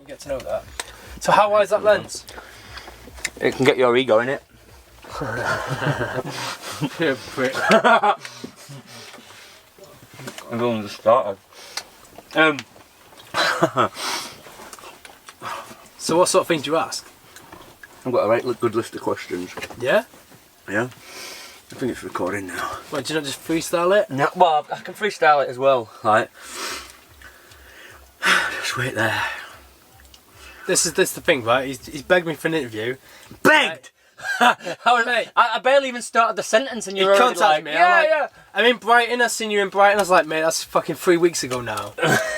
Get to know that. So how wide is that lens? It can get your ego in it. You're a prick. I've only just started. So what sort of things do you ask? I've got a right good list of questions. Yeah? Yeah. I think it's recording now. Why, do you not just freestyle it? No, well, I can freestyle it as well. Right. Just wait there. This is the thing, right? He's begged me for an interview. Begged! Mate, I barely even started the sentence and you're already like, me. yeah. I'm in Brighton, I seen you in Brighton. I was like, mate, that's fucking 3 weeks ago now.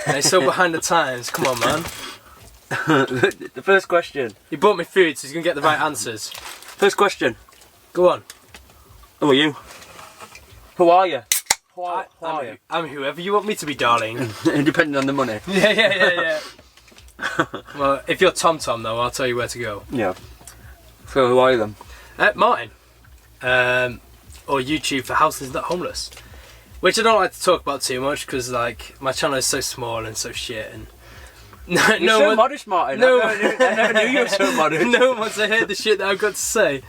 And he's so behind the times. Come on, man. The first question. He bought me food, so he's going to get the right answers. First question. Go on. Who are you? Who are you? Who are you? I'm whoever you want me to be, darling. Depending on the money. Yeah. Well, if you're Tom though, I'll tell you where to go. Yeah. So who are you then? Martin. Or YouTube for Houseless Not Homeless. Which I don't like to talk about too much because like my channel is so small and so shit and You're so modest, Martin. No, I never knew you were so modest. No one wants to hear the shit that I've got to say.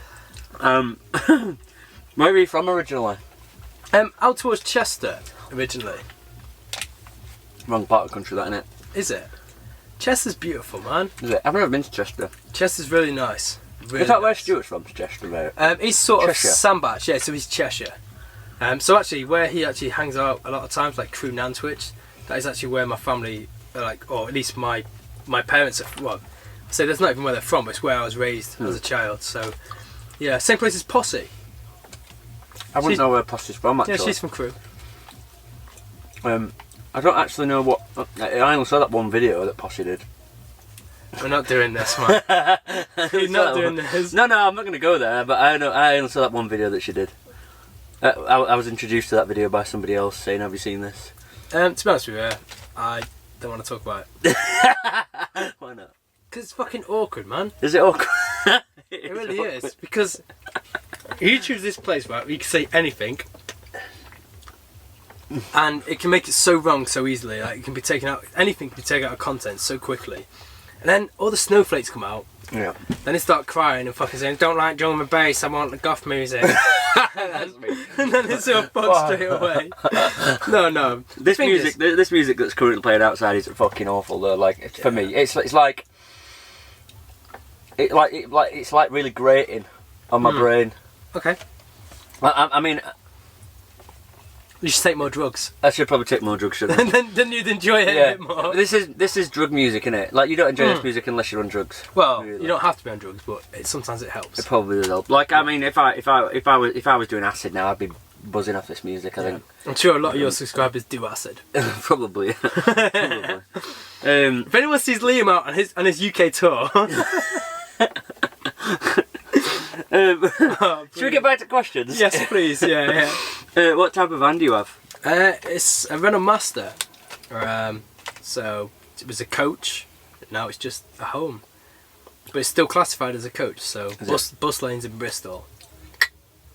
Where are you from originally? Out towards Chester originally. Wrong part of the country, that innit? Is it? Chester's beautiful, man. Is it? I've never been to Chester. Chester's really nice. Really Is that where nice. Stuart's from? Chester, mate. He's sort Cheshire. of Sandbach, yeah. So he's Cheshire. So actually, where he actually hangs out a lot of times, like Crewe Nantwich, that is actually where my family, like, or at least my parents are. Well, I say that's not even where they're from. It's where I was raised as a child. So, yeah, same place as Posse. I wouldn't know where Posse's from, actually. Yeah, she's from Crewe. I don't actually know what. I only saw that one video that Posse did. We're not doing this, man. We're not doing this. No, I'm not going to go there. But I only saw that one video that she did. I was introduced to that video by somebody else saying, "Have you seen this?" To be honest with you, I don't want to talk about it. Why not? Because it's fucking awkward, man. Is it awkward? It really is. Because you choose this place, right? Where you can say anything. And it can make it so wrong so easily. Like it can be taken out. Anything can be taken out of content so quickly. And then all the snowflakes come out. Yeah. Then they start crying and fucking saying, "Don't like drum and bass. I want the goth music." That's me. And then it's all fucked straight away. No. This music that's currently playing outside is fucking awful. Though. Like for me, it's like really grating on my brain. Okay. I mean. You should take more drugs. I should probably take more drugs, shouldn't I? then you'd enjoy it a bit more. This is drug music, innit? Like you don't enjoy this music unless you're on drugs. Well, really. You don't have to be on drugs, but sometimes it helps. It probably does help. Like I mean, if I was doing acid now, I'd be buzzing off this music. I think. I'm sure a lot of your subscribers do acid. Probably. Probably. If anyone sees Liam out on his UK tour. Should we get back to questions? Yes, please. Yeah. What type of van do you have? It's a Renault Master. So it was a coach. Now it's just a home, but it's still classified as a coach. So bus lanes in Bristol.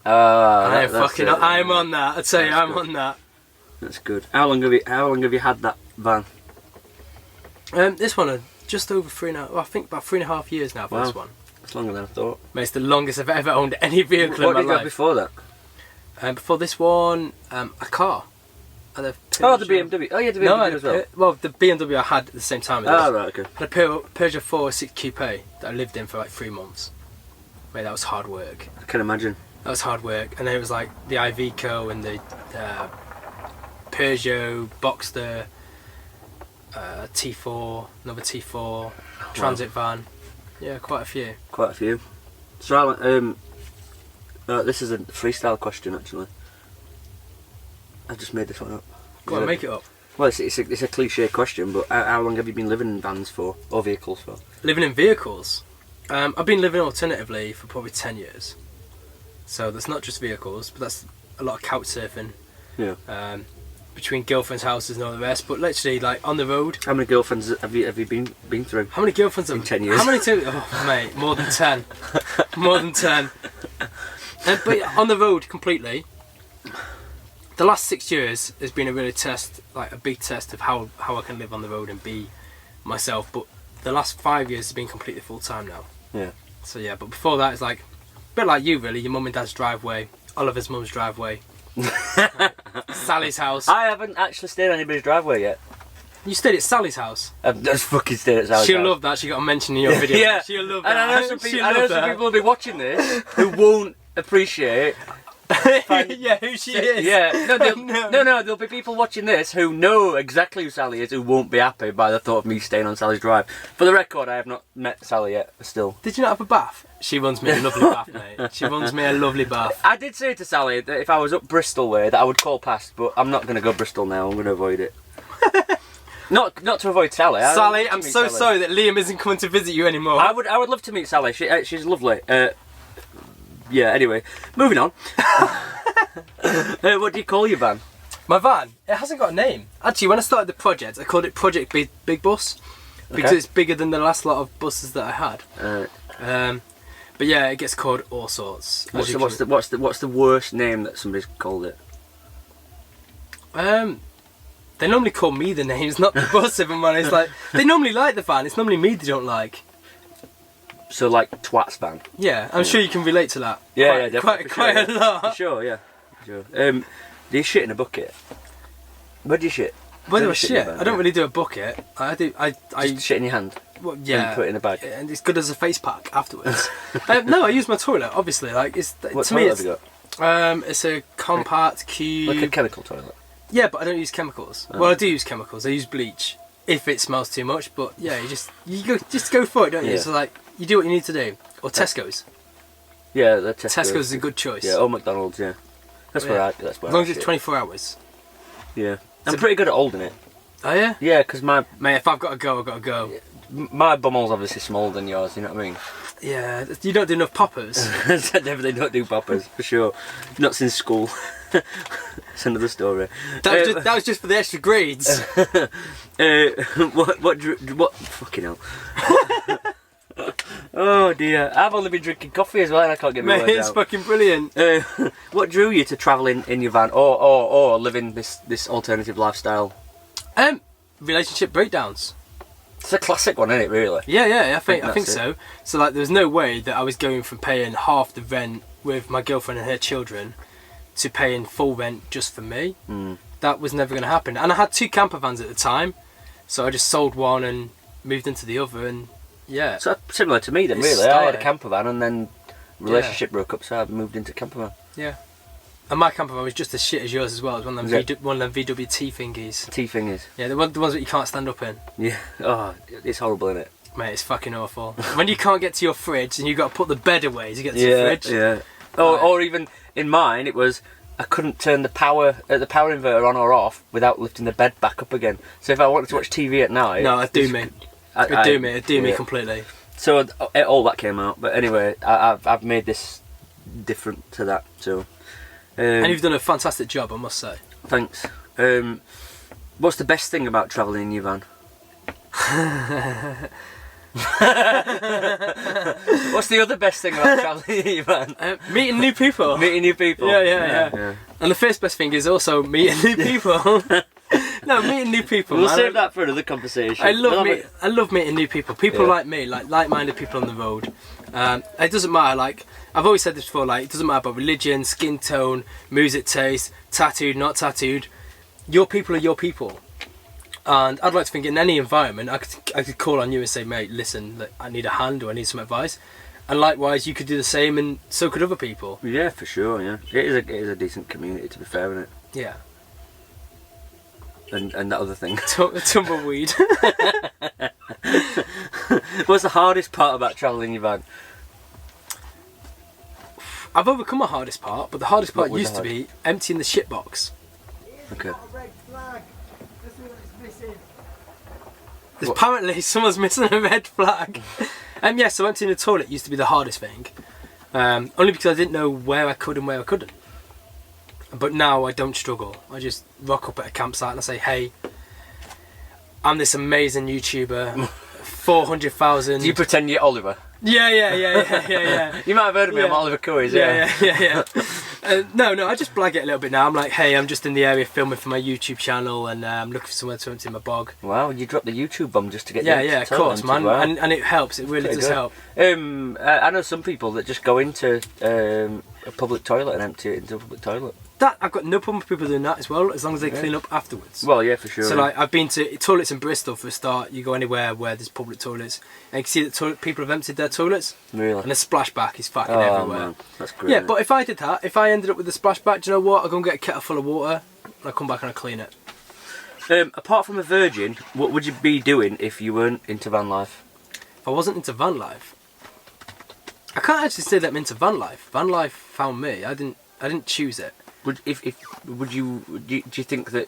I'm on that. I'd say I'm on that. That's good. How long have you had that van? This one just over 3.5. Well, I think about 3.5 years now for this one. It's longer than I thought. Mate, it's the longest I've ever owned any vehicle in my life. What did you have before that? Before this one, a car. The BMW. Oh, yeah, the BMW as well. Well, the BMW I had at the same time as this. Oh, right, okay. I had a Peugeot 406 Coupe that I lived in for like 3 months. Mate, that was hard work. I can imagine. That was hard work. And then it was like the Iveco and the Peugeot, Boxster, T4, another T4, transit van. Yeah, quite a few. Quite a few. So, this is a freestyle question, actually. I just made this one up. Go on, make it up. Well, it's a cliche question, but how long have you been living in vans for, or vehicles for? Living in vehicles? I've been living alternatively for probably 10 years. So that's not just vehicles, but that's a lot of couch surfing. Yeah. Between girlfriends' houses and all the rest, but literally like on the road. How many girlfriends have you been through? How many girlfriends have in 10 years? How many? Oh mate, more than 10. More than 10. But on the road completely. The last 6 years has been a really a big test of how I can live on the road and be myself. But the last 5 years has been completely full time now. Yeah. So yeah, but before that it's like a bit like you really. Your mum and dad's driveway, Oliver's mum's driveway. Sally's house. I haven't actually stayed on anybody's driveway yet. You stayed at Sally's house. I've just fucking stayed at Sally's She'll house. love that. She got a mention in your video. Yeah. She'll love that. And I know some people will be watching this who won't appreciate. Yeah, who she is. Yeah. No. There'll be people watching this who know exactly who Sally is who won't be happy by the thought of me staying on Sally's drive. For the record, I have not met Sally yet. Still. Did you not have a bath? She runs me a lovely bath, mate. She runs me a lovely bath. I did say to Sally that if I was up Bristol way that I would call past, but I'm not going to go Bristol now. I'm going to avoid it. Not to avoid Sally. Sally, I'm so sorry that Liam isn't coming to visit you anymore. I would love to meet Sally. She's lovely. Yeah. Anyway, moving on. What do you call your van? My van, it hasn't got a name. Actually, when I started the project, I called it Project Big Bus because it's bigger than the last lot of buses that I had. But yeah, it gets called all sorts. What's the worst name that somebody's called it? They normally call me the names, not the bus. If I'm honest, like they normally like the van. It's normally me they don't like. So like Twats van. Yeah, I'm sure you can relate to that. Yeah, definitely. Quite a lot. For sure, yeah. For sure. Do you shit in a bucket? Where do you shit? Where do I shit? I don't really do a bucket. I do. I just shit in your hand. Well, yeah. And put it in a bag. And it's good as a face pack afterwards. No, I use my toilet. Obviously, like it's what to me. Have you got? It's a compact cube. Like a chemical toilet. Yeah, but I don't use chemicals. Oh. Well, I do use chemicals. I use bleach if it smells too much. But yeah, you go for it, don't you? So like you do what you need to do. Or Tesco's. Yeah, the Tesco's. Tesco's is a good choice. Yeah, or McDonald's. Yeah, that's where I. That's where. As long as it's 24 hours. Yeah, I'm pretty good at holding it. Oh yeah. Yeah, because my mate, if I've got to go, I've got to go. My bumhole's obviously smaller than yours. You know what I mean? Yeah, you don't do enough poppers. I definitely don't do poppers for sure. Not since school. It's another story. That was just for the extra grades. What fucking hell? Oh dear, I've only been drinking coffee as well and I can't get my words out. It's fucking brilliant. What drew you to travelling in your van or living this alternative lifestyle? Relationship breakdowns. It's a classic one, isn't it, really? Yeah, I think so. So like there was no way that I was going from paying half the rent with my girlfriend and her children to paying full rent just for me. That was never going to happen. And I had 2 camper vans at the time, so I just sold one and moved into the other, and yeah. So similar to me then, really. I had a camper van and then relationship broke up, so I moved into camper van. Yeah. And my camper van was just as shit as yours as well. It was one of them VWT thingies. T thingies. Yeah, the ones that you can't stand up in. Yeah. Oh, it's horrible, isn't it? Mate, it's fucking awful. When you can't get to your fridge and you've got to put the bed away to get to your fridge. Yeah. Or even in mine, it was I couldn't turn the power inverter on or off without lifting the bed back up again. So if I wanted to watch TV at night, no, it'd do me. It'd do me completely. So all that came out. But anyway, I've made this different to that. So. And you've done a fantastic job, I must say. Thanks. What's the best thing about travelling in your van? What's the other best thing about travelling in your van? Meeting new people. Meeting new people. Yeah. And the first best thing is also meeting new people. No, meeting new people. We'll save that for another conversation. I love meeting new people. People like me, like-minded people on the road. It doesn't matter. Like I've always said this before. Like it doesn't matter about religion, skin tone, music taste, tattooed, not tattooed. Your people are your people. And I'd like to think in any environment, I could call on you and say, mate, listen, I need a hand or I need some advice. And likewise, you could do the same, and so could other people. Yeah, for sure. Yeah, it is a decent community, to be fair, isn't it? Yeah. And that other thing. Tumbleweed. What's the hardest part about travelling in your van? I've overcome the hardest part, but the hardest part used to be emptying the shit box. Okay. Apparently someone's missing a red flag. So emptying the toilet used to be the hardest thing. Only because I didn't know where I could and where I couldn't. But now I don't struggle. I just rock up at a campsite and I say, hey, I'm this amazing YouTuber, 400,000. Do you pretend you're Oliver? Yeah. You might have heard of me, I'm Oliver Coys, Yeah. No, I just blag it a little bit now. I'm like, hey, I'm just in the area filming for my YouTube channel and I'm looking for somewhere to empty my bog. Wow, you dropped the YouTube bomb just to get Yeah, of course, man. Wow. And it helps, it really does help. I know some people that just go into a public toilet and empty it into a public toilet. That I've got no problem with people doing that as well, as long as they clean up afterwards. Well, yeah, for sure. So like, I've been to toilets in Bristol for a start. You go anywhere where there's public toilets, and you can see that people have emptied their toilets. Really? And the splashback is fucking everywhere. Man. That's great. Yeah, but if I did that, if I ended up with a splashback, do you know what? I'll go and get a kettle full of water, and I'll come back and I'll clean it. Apart from a virgin, what would you be doing if you weren't into van life? If I wasn't into van life, I can't actually say that I'm into van life. Van life found me. I didn't choose it. Do you think that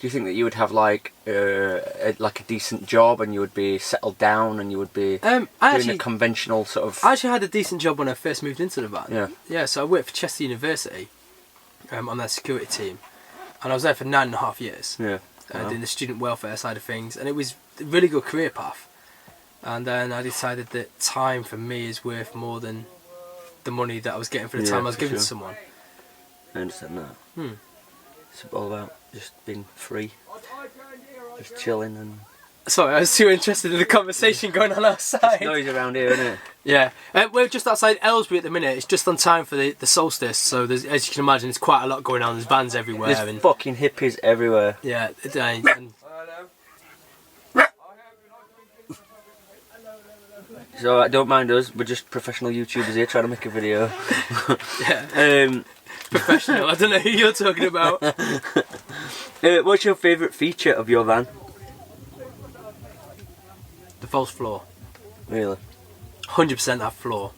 you would have like a decent job and you would be settled down and you would be doing a conventional sort of... I actually had a decent job when I first moved into the van. Yeah, so I worked for Chester University on their security team, and I was there for 9.5 years. Yeah. Doing the student welfare side of things, and it was a really good career path. And then I decided that time for me is worth more than the money that I was getting for the time I was giving to someone. I understand that. It's all about just being free, just chilling and... Sorry, I was too interested in the conversation going on outside. It's noise around here, isn't it? Yeah. We're just outside Aylesbury at the minute. It's just on time for the solstice, so there's, as you can imagine, there's quite a lot going on. There's vans everywhere. There's fucking hippies everywhere. Yeah. So don't mind us, we're just professional YouTubers here trying to make a video. Yeah. Professional, I don't know who you're talking about. What's your favourite feature of your van? The false floor. Really? 100% that floor.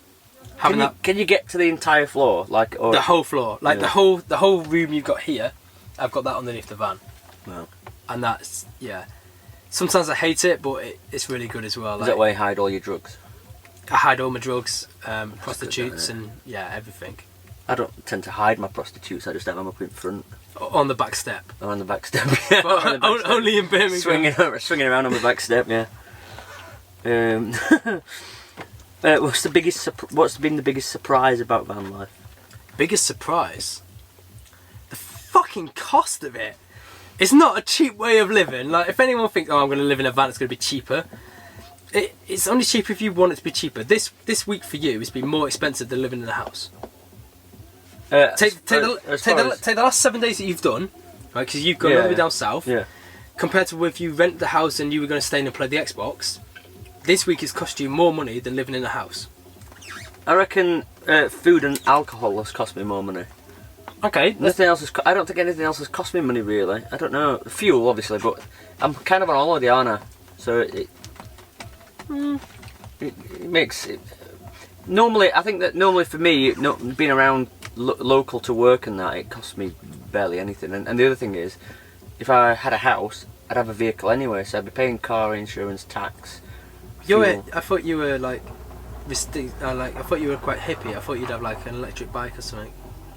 Can you get to the entire floor? The whole floor. Like the whole room you've got here, I've got that underneath the van. Wow. And that's, yeah. Sometimes I hate it, but it's really good as well. Is that where you hide all your drugs? I hide all my drugs, prostitutes, and yeah, everything. I don't tend to hide my prostitutes, I just have them up in front. On the back step. Or on the back step, yeah. Only in Birmingham. Swinging around on the back step, yeah. What's been the biggest surprise about van life? Biggest surprise? The fucking cost of it. It's not a cheap way of living. Like, if anyone thinks, oh, I'm going to live in a van, it's going to be cheaper. It's only cheaper if you want it to be cheaper. This week for you has been more expensive than living in a house. Take the last 7 days that you've done, right? Because you've gone all the way down south. Yeah. Compared to if you rent the house and you were going to stay in and play the Xbox, this week has cost you more money than living in a house. I reckon food and alcohol has cost me more money. Okay. Nothing else I don't think anything else has cost me money really. I don't know. Fuel, obviously, but I'm kind of on holiday, aren't I? So it makes it. Normally, I think that for me, being around local to work and that, it costs me barely anything. And the other thing is, if I had a house, I'd have a vehicle anyway, so I'd be paying car insurance, tax. I thought you were like I thought you were quite hippie. I thought you'd have like an electric bike or something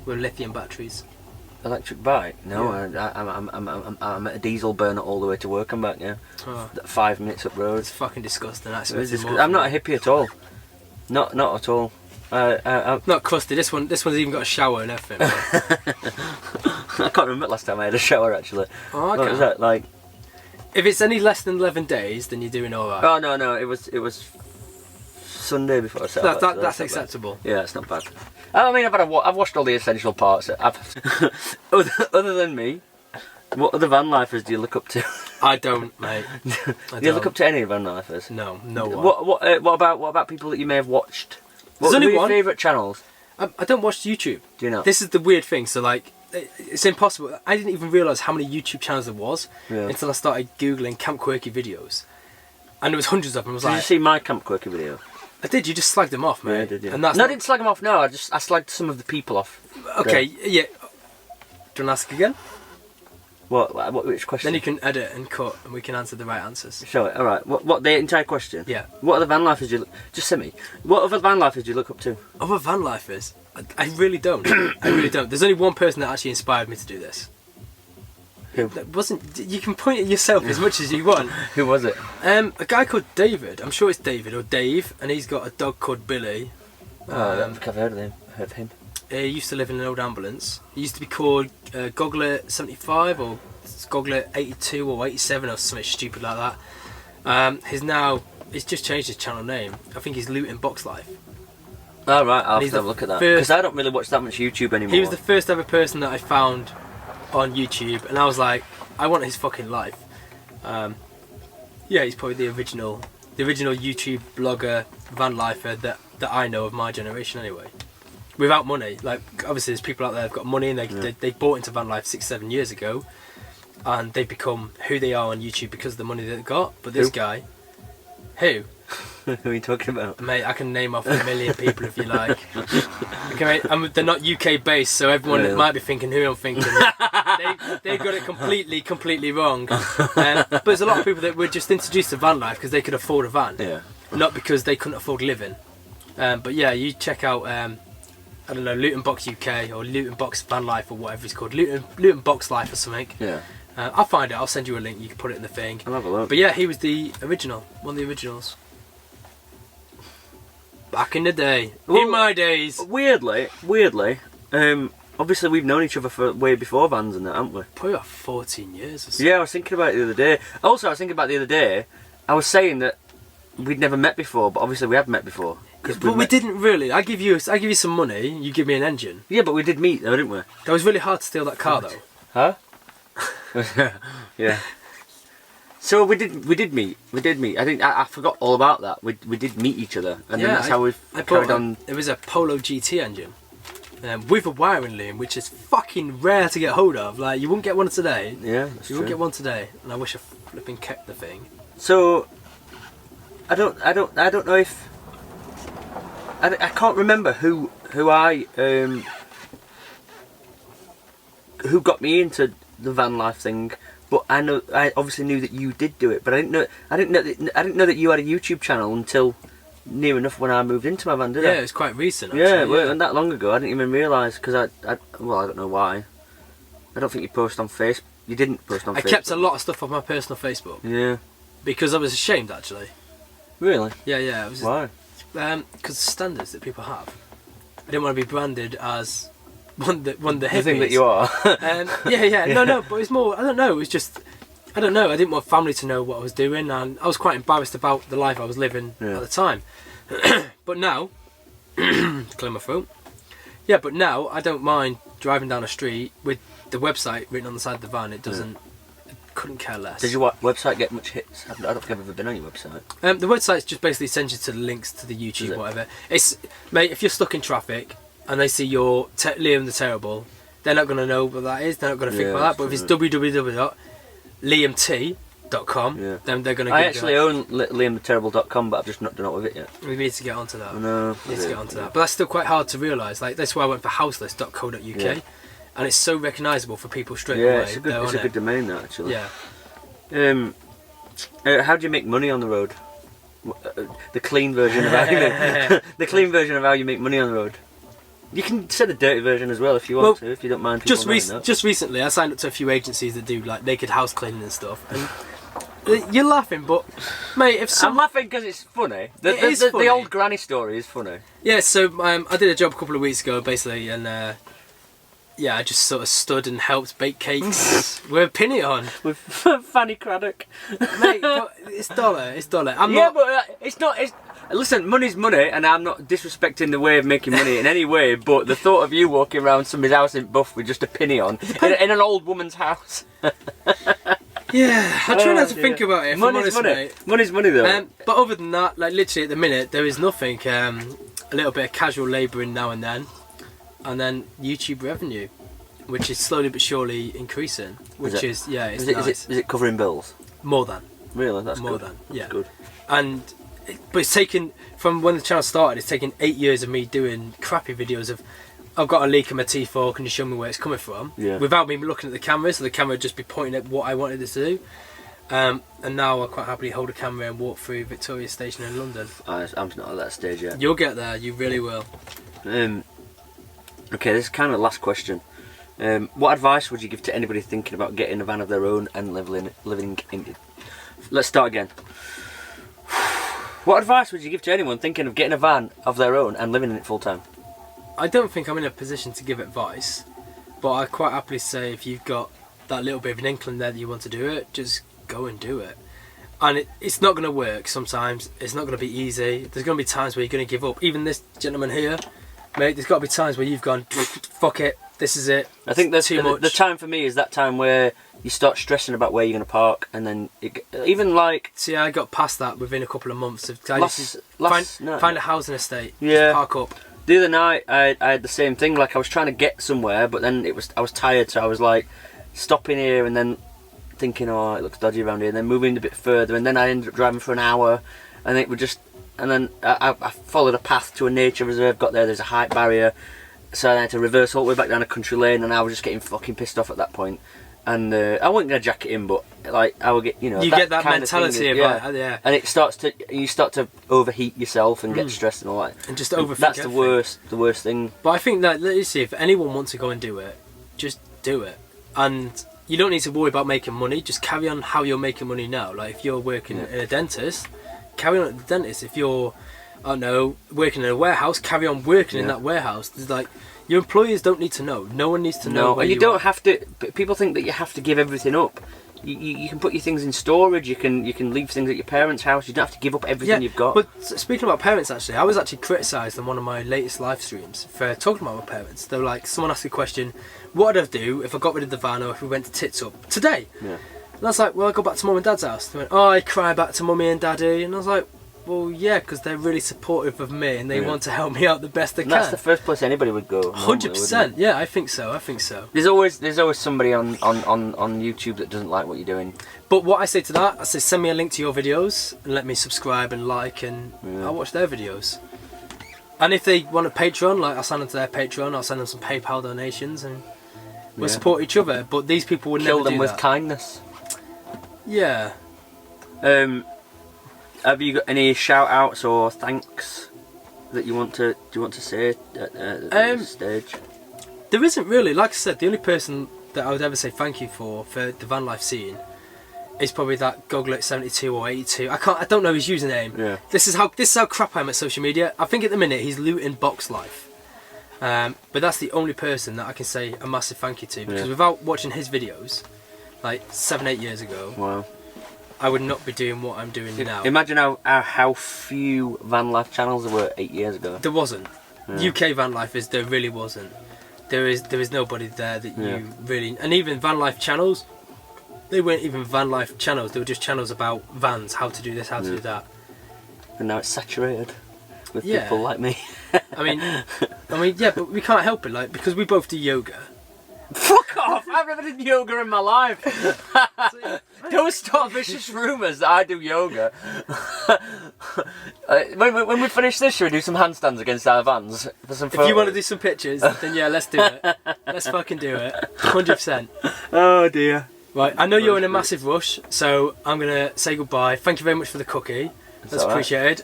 with lithium batteries. Electric bike? No, yeah. I'm at a diesel burner all the way to work and back. Yeah, 5 minutes up road. It's fucking disgusting. I'm not a hippie at all. Not at all. Not crusty. This one's even got a shower and everything. I can't remember last time I had a shower actually. Oh, okay. What was that like? If it's any less than 11 days, then you're doing all right. Oh no, it was Sunday before I set up. That's acceptable. Yeah, it's not bad. I mean, I've watched all the essential parts. Other than me, what other Vanlifers do you look up to? I don't, mate. Do you look up to any Vanlifers? No one. What about people that you may have watched? What are your favourite channels? I don't watch YouTube. Do you know? This is the weird thing. So like, it's impossible. I didn't even realise how many YouTube channels there was until I started googling Camp Quirky videos, and there was hundreds of them. Did you see my Camp Quirky video? I did. You just slagged them off, mate. Yeah, I did. Yeah. And no, I didn't slag them off. No, I slagged some of the people off. Okay. Yeah. Do you want to ask again? Which question? Then you can edit and cut, and we can answer the right answers. Sure. All right. What the entire question? Yeah. What other Vanlifers just send me? What other Vanlifers do you look up to? Other Vanlifers? I really don't. I really don't. There's only one person that actually inspired me to do this. Who? That wasn't. You can point at yourself as much as you want. Who was it? A guy called David. I'm sure it's David or Dave, and he's got a dog called Billy. I've heard of him. He used to live in an old ambulance. He used to be called Goggler 75 or Goggler 82 or 87 or something stupid like that. He's just changed his channel name. I think he's Loot and Box Life. Oh right, I'll have to have a look at that. Because I don't really watch that much YouTube anymore. He was the first ever person that I found on YouTube, and I was like, I want his fucking life. He's probably the original YouTube blogger, Vanlifer that I know of my generation anyway. Without money, like obviously there's people out there that've got money and they bought into Vanlife 6-7 years ago, and they've become who they are on YouTube because of the money they've got. But this guy, who? Who are you talking about? Mate, I can name off a million people if you like. Okay, mate, they're not UK based, so everyone might be thinking who I'm thinking. They got it completely wrong. But there's a lot of people that were just introduced to van life because they could afford a van, not because they couldn't afford living. But yeah, you check out I don't know, Loot and Box UK or Loot and Box Van Life or whatever it's called, Loot and Box Life or something. Yeah. I'll find it. I'll send you a link. You can put it in the thing. I'll have a look. But yeah, he was the original, one of the originals. Back in the day, in my days. Weirdly, obviously we've known each other for way before vans and that, haven't we? Probably about 14 years or something. Yeah, I was thinking about it the other day. Also, I was thinking about the other day, I was saying that we'd never met before, but obviously we have met before. But we didn't really. I give you some money, you give me an engine. Yeah, but we did meet though, didn't we? That was really hard to steal that car though. Huh? Yeah. So we did meet. I think I forgot all about that. We did meet each other, and then that's how we've carried on. It was a Polo GT engine with a wiring loom, which is fucking rare to get hold of. Like you wouldn't get one today. Yeah, that's true. You wouldn't get one today, and I wish I flipping kept the thing. So I don't know if I can't remember who got me into the van life thing. But I obviously knew that you did do it, but I didn't know that you had a YouTube channel until near enough when I moved into my van, did I? Yeah, it was quite recent. Actually, yeah, it wasn't that long ago. I didn't even realise because I don't know why. I don't think you post on Facebook. You didn't post on Facebook. I kept a lot of stuff on my personal Facebook. Yeah. Because I was ashamed, actually. Really? Yeah. It was why? Because standards that people have. I didn't want to be branded as one of the hippies. The thing that you are. No, but it's more, I don't know, it was just, I don't know, I didn't want family to know what I was doing, and I was quite embarrassed about the life I was living at the time. But now, clear my throat. Yeah, but now I don't mind driving down a street with the website written on the side of the van. It doesn't, I couldn't care less. Does your website get much hits? I don't think I've ever been on your website. The website just basically sends you to the links to the YouTube, whatever. It's, mate, if you're stuck in traffic, and they see your LiamTheTerrible, they're not going to know what that is, they're not going to think about that, but if it's www.LiamT.com, then they're going to I actually own LiamTheTerrible.com, but I've just not done it with it yet. We need to get onto that. No. We need to get onto that. But that's still quite hard to realise. Like, that's why I went for HOUSELESS.co.uk, and it's so recognisable for people straight away. Yeah, it's a good domain, that, actually. Yeah. How do you make money on the road? The clean version of how you make, the clean version of how you make money on the road. You can say the dirty version as well if you want to, if you don't mind people knowing that. Just recently I signed up to a few agencies that do like naked house cleaning and stuff, and you're laughing, but mate, I'm laughing because it's funny. The old granny story is funny. Yeah, so I did a job a couple of weeks ago basically, and I just sort of stood and helped bake cakes with a pinny on. With Fanny Craddock. Mate, but it's dollar. Listen, money's money, and I'm not disrespecting the way of making money in any way, but the thought of you walking around somebody's house in Buff with just a pinny on, in an old woman's house. Yeah, I try not to think about it, if I'm honest, mate. Money's money, though. But other than that, like literally at the minute, there is nothing, a little bit of casual labouring now and then YouTube revenue, which is slowly but surely increasing, which is nice. Is it covering bills? More than. Really? That's more good. than, yeah. Good. And but it's taken, from when the channel started, it's taken 8 years of me doing crappy videos of, I've got a leak in my T4, can you show me where it's coming from? Yeah. Without me looking at the camera, so the camera would just be pointing at what I wanted it to do. And now I quite happily hold a camera and walk through Victoria Station in London. I'm not at that stage yet. You'll get there, you really will. Okay, this is kind of the last question. What advice would you give to anybody thinking about getting a van of their own and living in it? Let's start again. What advice would you give to anyone thinking of getting a van of their own and living in it full time? I don't think I'm in a position to give advice, but I quite happily say if you've got that little bit of an inkling there that you want to do it, just go and do it. And it's not going to work sometimes. It's not going to be easy. There's going to be times where you're going to give up. Even this gentleman here, mate, there's got to be times where you've gone, fuck it, this is it. I think that's too much. The time for me is that time where you start stressing about where you're going to park, and then even like... See, I got past that within a couple of months. Find a housing estate, yeah. just park up. The other night I had the same thing. Like I was trying to get somewhere, but then I was tired, so I was like stopping here and then thinking, oh, it looks dodgy around here, and then moving a bit further, and then I ended up driving for an hour, and it would just, and then I followed a path to a nature reserve. Got there's a height barrier, so I had to reverse all the way back down a country lane, and I was just getting fucking pissed off at that point. And I wasn't gonna jack it in, but like I would get, you know, you get that mentality of yeah, and you start to overheat yourself and get stressed and all that, and just overthink. That's everything. the worst thing. But I think that, let's see, if anyone wants to go and do it, just do it, and you don't need to worry about making money. Just carry on how you're making money now. Like if you're working in a dentist, carry on at the dentist. If you're, I don't know, working in a warehouse, carry on working in that warehouse. There's like, your employers don't need to know. No one needs to know. And you don't have to. People think that you have to give everything up. You can put your things in storage. You can leave things at your parents' house. You don't have to give up everything you've got. But speaking about parents, actually, I was actually criticised on one of my latest live streams for talking about my parents. They were like, someone asked a question, what would I do if I got rid of the van or if we went to Tits Up today? Yeah. And I was like, well, I go back to mum and dad's house. They went, oh, I cry back to mummy and daddy. And I was like, well, yeah, because they're really supportive of me and they want to help me out the best they can. That's the first place anybody would go. 100%. Yeah, I think so. There's always somebody on YouTube that doesn't like what you're doing. But what I say to that, I say send me a link to your videos and let me subscribe and like, and I'll watch their videos. And if they want a Patreon, like I'll send them to their Patreon, I'll send them some PayPal donations, and we'll support each other. But these people would never do that. Kill them with kindness. Yeah. Have you got any shout outs or thanks that you want to say at this stage? There isn't really. Like I said, the only person that I would ever say thank you for the van life scene is probably that Goglet 72 or 82. I don't know his username. Yeah. This is how crap I am at social media. I think at the minute he's looting Box Life. But that's the only person that I can say a massive thank you to, because without watching his videos, like 7-8 years ago, wow, I would not be doing what I'm doing now. Imagine how few van life channels there were 8 years ago. There wasn't. UK Vanlifers, there really wasn't. There is nobody there that you really... And even van life channels, they weren't even van life channels. They were just channels about vans, how to do this, how to do that. And now it's saturated with people like me. I mean, yeah, but we can't help it, like, because we both do yoga. Fuck off! I've never done yoga in my life. Don't start vicious rumours that I do yoga. When we finish this, should we do some handstands against our vans for some photos? If you want to do some pictures, then yeah, let's do it. Let's fucking do it. 100%. Oh dear. Right, I know you're in a massive rush, so I'm gonna say goodbye. Thank you very much for the cookie. That's appreciated.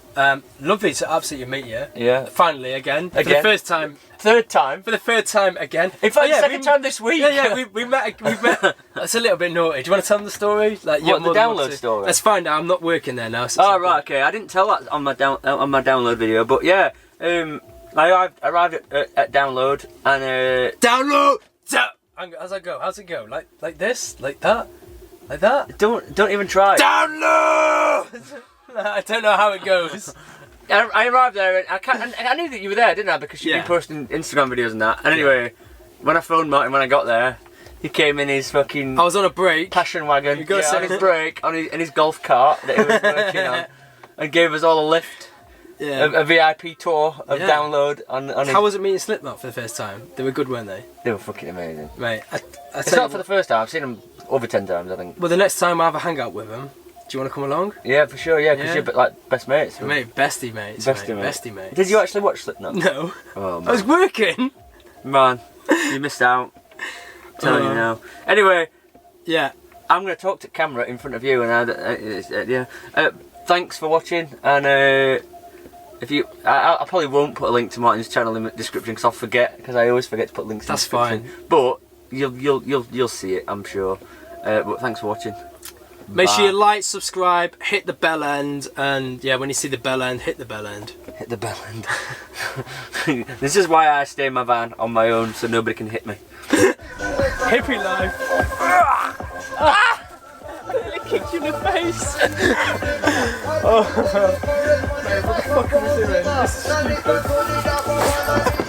Lovely to absolutely meet you. Yeah. Finally, again. For the first time. Third time. For the third time again. In fact, second time this week. Yeah, we met. That's a little bit naughty. Do you want to tell them the story? Like, what, the download story? Let's find out. I'm not working there now. So right, okay. I didn't tell that on my download video, but yeah. I arrived at download and download. How's it go? How's it go? Like this? Like that? Like that? Don't even try. Download. I don't know how it goes. I arrived there and I knew that you were there, didn't I? Because you've been posting Instagram videos and that. And anyway, when I phoned Martin when I got there, he came in his fucking... I was on a break. Passion wagon. On his break, in his golf cart that he was working on. And gave us all a lift. Yeah. A VIP tour of download on How was it meeting Slipknot for the first time? They were good, weren't they? They were fucking amazing. Mate, it's not for the first time. I've seen them over 10 times, I think. Well, the next time I have a hangout with them, Do you want to come along? Yeah, for sure. Yeah, because Yeah. you're like best mates. Mate, bestie mates. Bestie mate. mate. Bestie mates. Did you actually watch Slipknot? No. Oh I was man, working. man, you missed out. Telling you now. Anyway, Yeah. I'm going to talk to camera in front of you, and thanks for watching. And if you, I probably won't put a link to Martin's channel in the description because I'll forget. Because I always forget to put links. That's in the description. fine. But you'll see it, I'm sure. But thanks for watching. Make sure Bye. you like, subscribe, hit the bell end, and yeah, when you see the bell end, hit the bell end. Hit the bell end. This is why I stay in my van on my own, so nobody can hit me. Hippie life. Nearly kicked you in the face. Oh, mate, what the fuck are we doing? This is stupid.